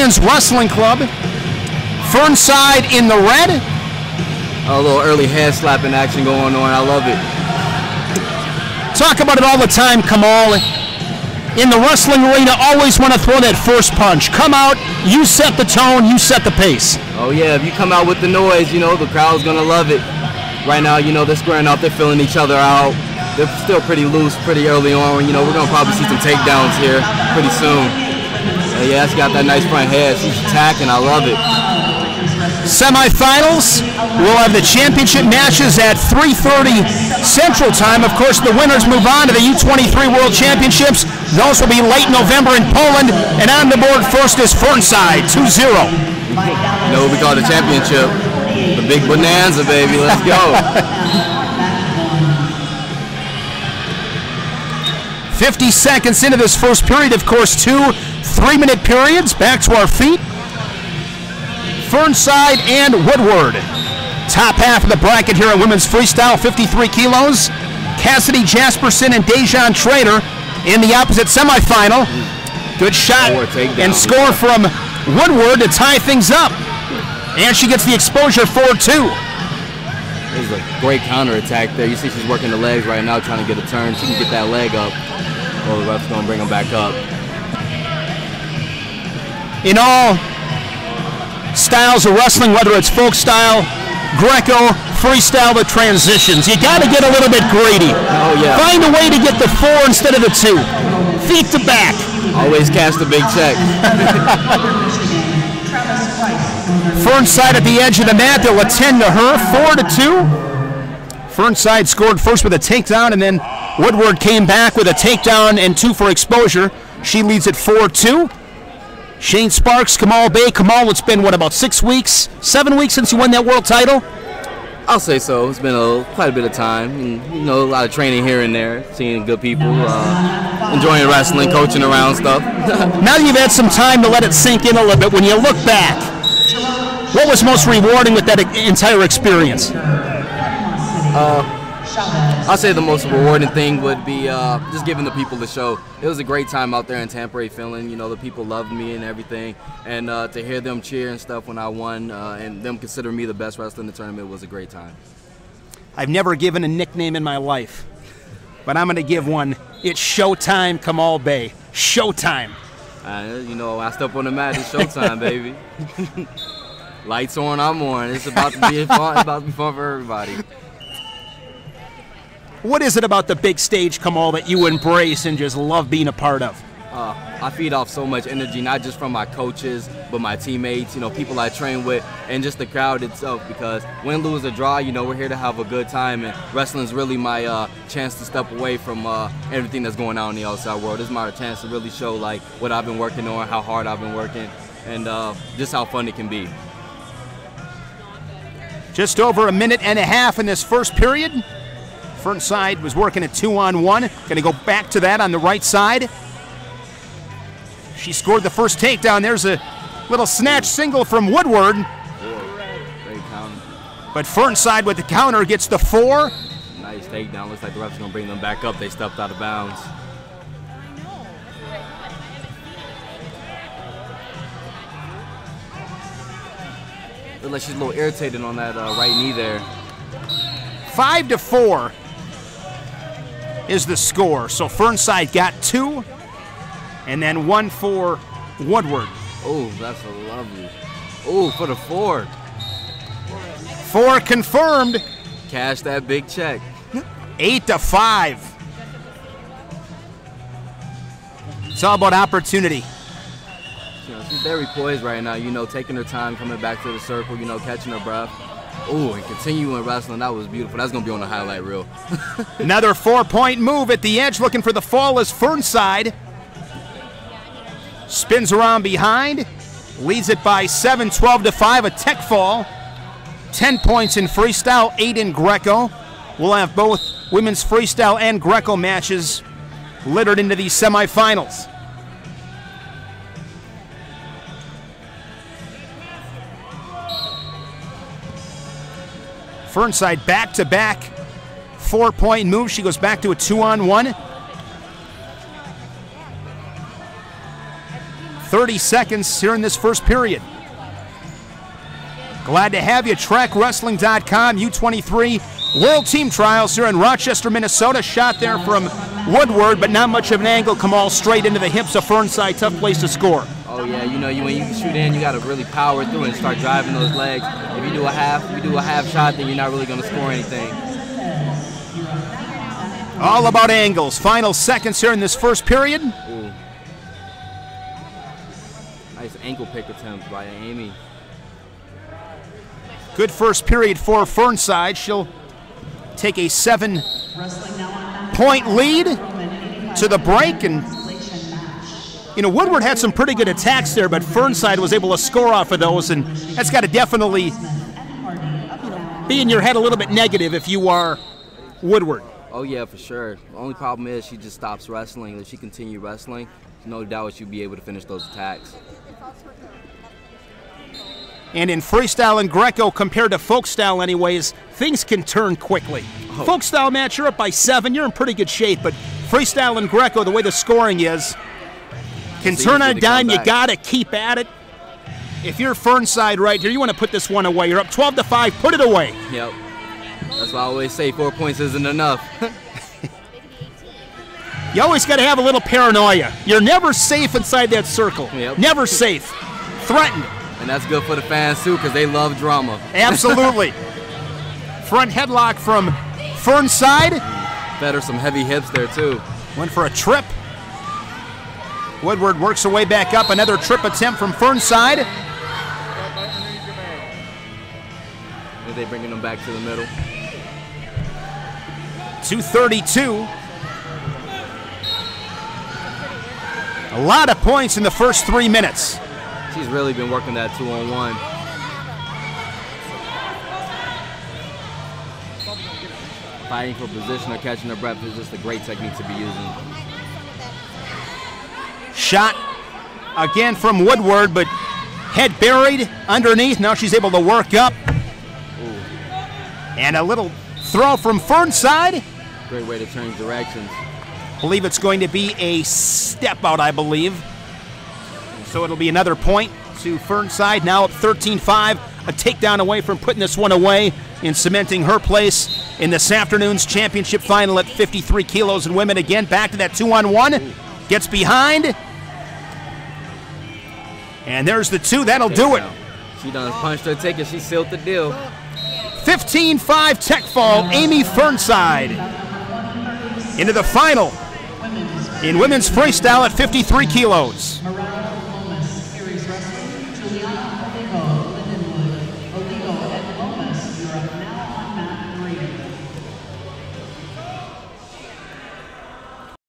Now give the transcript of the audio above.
Women's Wrestling Club. Fearnside in the red. A little early head slapping action going on. I love it. Talk about it all the time, Kamal. In the wrestling arena, always want to throw that first punch. Come out, you set the tone, you set the pace. Oh yeah, if you come out with the noise, you know, the crowd's gonna love it. Right now, you know, they're squaring up, they're feeling each other out. They're still pretty loose, pretty early on. You know, we're gonna probably see some takedowns here pretty soon. Yeah, she's got that nice front head. She's attacking, I love it. Semifinals, we'll have the championship matches at 3:30 Central Time. Of course, the winners move on to the U23 World Championships. Those will be late November in Poland. And on the board first is Fearnside, 2-0. You know what we call the championship? The big bonanza, baby. Let's go. 50 seconds into this first period, of course, 2 3-minute periods. Back to our feet. Fearnside and Woodward. Top half of the bracket here at women's freestyle, 53 kilos. Cassidy Jasperson and Dejan Trader in the opposite semifinal. Good shot and score from Woodward to tie things up. And she gets the exposure 4-2. This is a great counterattack there. You see she's working the legs right now, trying to get a turn. She can get that leg up. Oh, the ref's going to bring him back up. In all styles of wrestling, whether it's folk style, Greco, freestyle, the transitions, you got to get a little bit greedy. Oh, yeah. Find a way to get the 4 instead of the 2. Feet to back. Always cash the big check. Fearnside at the edge of the mat. They'll attend to her. 4-2. Fearnside scored first with a takedown, and then Woodward came back with a takedown and 2 for exposure. She leads at 4-2. Shane Sparks, Kamal Bey. Kamal, it's been, what, about 6 weeks, 7 weeks since you won that world title? I'll say so. It's been quite a bit of time. And, you know, a lot of training here and there, seeing good people, enjoying wrestling, coaching around stuff. Now that you've had some time to let it sink in a little bit, when you look back, what was most rewarding with that entire experience? I'll say the most rewarding thing would be just giving the people the show. It was a great time out there in Tampere, Finland. You know, the people loved me and everything. And to hear them cheer and stuff when I won and them consider me the best wrestler in the tournament was a great time. I've never given a nickname in my life, but I'm going to give one. It's Showtime, Kamal Bey. Showtime. You know, when I step on the mat, it's showtime, baby. Lights on, I'm on. It's about to be fun. It's about to be fun for everybody. What is it about the big stage, Kamal, that you embrace and just love being a part of? I feed off so much energy, not just from my coaches, but my teammates, you know, people I train with, and just the crowd itself, because win, lose, or draw, you know, we're here to have a good time, and wrestling's really my chance to step away from everything that's going on in the outside world. It's my chance to really show, like, what I've been working on, how hard I've been working, and just how fun it can be. Just over a minute and a half in this first period. Fearnside was working at 2-on-1. Going to go back to that on the right side. She scored the first takedown. There's a little snatch single from Woodward. Great counter. But Fearnside with the counter gets the 4. Nice takedown. Looks like the ref's going to bring them back up. They stepped out of bounds. Looks like she's a little irritated on that right knee there. 5-4 is the score. So Fearnside got 2, and then 1 for Woodward. Oh, that's a lovely. Oh, for the 4. 4 confirmed. Cash that big check. 8-5. It's all about opportunity. You know, she's very poised right now, you know, taking her time, coming back to the circle, you know, catching her breath. Oh, and continuing wrestling, that was beautiful. That's going to be on the highlight reel. Another 4-point move at the edge, looking for the fall is Fearnside. Spins around behind, leads it by 7, 12-5, a tech fall. 10 points in freestyle, 8 in Greco. We'll have both women's freestyle and Greco matches littered into these semifinals. Fearnside back-to-back 4-point move. She goes back to a 2-on-1. 30 30 seconds here in this first period. Glad to have you. TrackWrestling.com, U23 World Team Trials here in Rochester, Minnesota. Shot there from Woodward, but not much of an angle. Come all straight into the hips of Fearnside. Tough place to score. Oh yeah, you know, when you shoot in, you got to really power through and start driving those legs. If you do a half shot, then you're not really going to score anything. All about angles. Final seconds here in this first period. Ooh. Nice ankle pick attempt by Amy. Good first period for Fearnside. She'll take a 7-point lead to the break. And, you know, Woodward had some pretty good attacks there, but Fearnside was able to score off of those, and that's got to definitely be in your head a little bit negative if you are Woodward. Oh yeah, for sure. The only problem is she just stops wrestling. If she continued wrestling, no doubt she'd be able to finish those attacks. And in freestyle and Greco, compared to folk style anyways, things can turn quickly. Oh. Folk style match, you're up by 7, you're in pretty good shape, but freestyle and Greco, the way the scoring is, can turn on a dime. You got to keep at it. If you're Fearnside right here, you want to put this one away. You're up 12-5, put it away. Yep. That's why I always say 4 points isn't enough. You always got to have a little paranoia. You're never safe inside that circle. Yep. Never safe. Threatened. And that's good for the fans too, because they love drama. Absolutely. Front headlock from Fearnside. Better some heavy hips there too. Went for a trip. Woodward works her way back up. Another trip attempt from Fearnside. Are they bringing them back to the middle? 2:32. A lot of points in the first 3 minutes. She's really been working that 2-on-1. Fighting for position or catching her breath is just a great technique to be using. Shot again from Woodward, but head buried underneath. Now she's able to work up. Ooh. And a little throw from Fearnside. Great way to change directions. Believe it's going to be a step out, I believe. So it'll be another point to Fearnside, now up 13-5. A takedown away from putting this one away and cementing her place in this afternoon's championship final at 53 kilos in women. Again, back to that 2-on-1. Gets behind. And there's the 2. That'll do it. She done punched her ticket. She sealed the deal. 15-5 tech fall, Amy Fearnside into the final in women's freestyle at 53 kilos.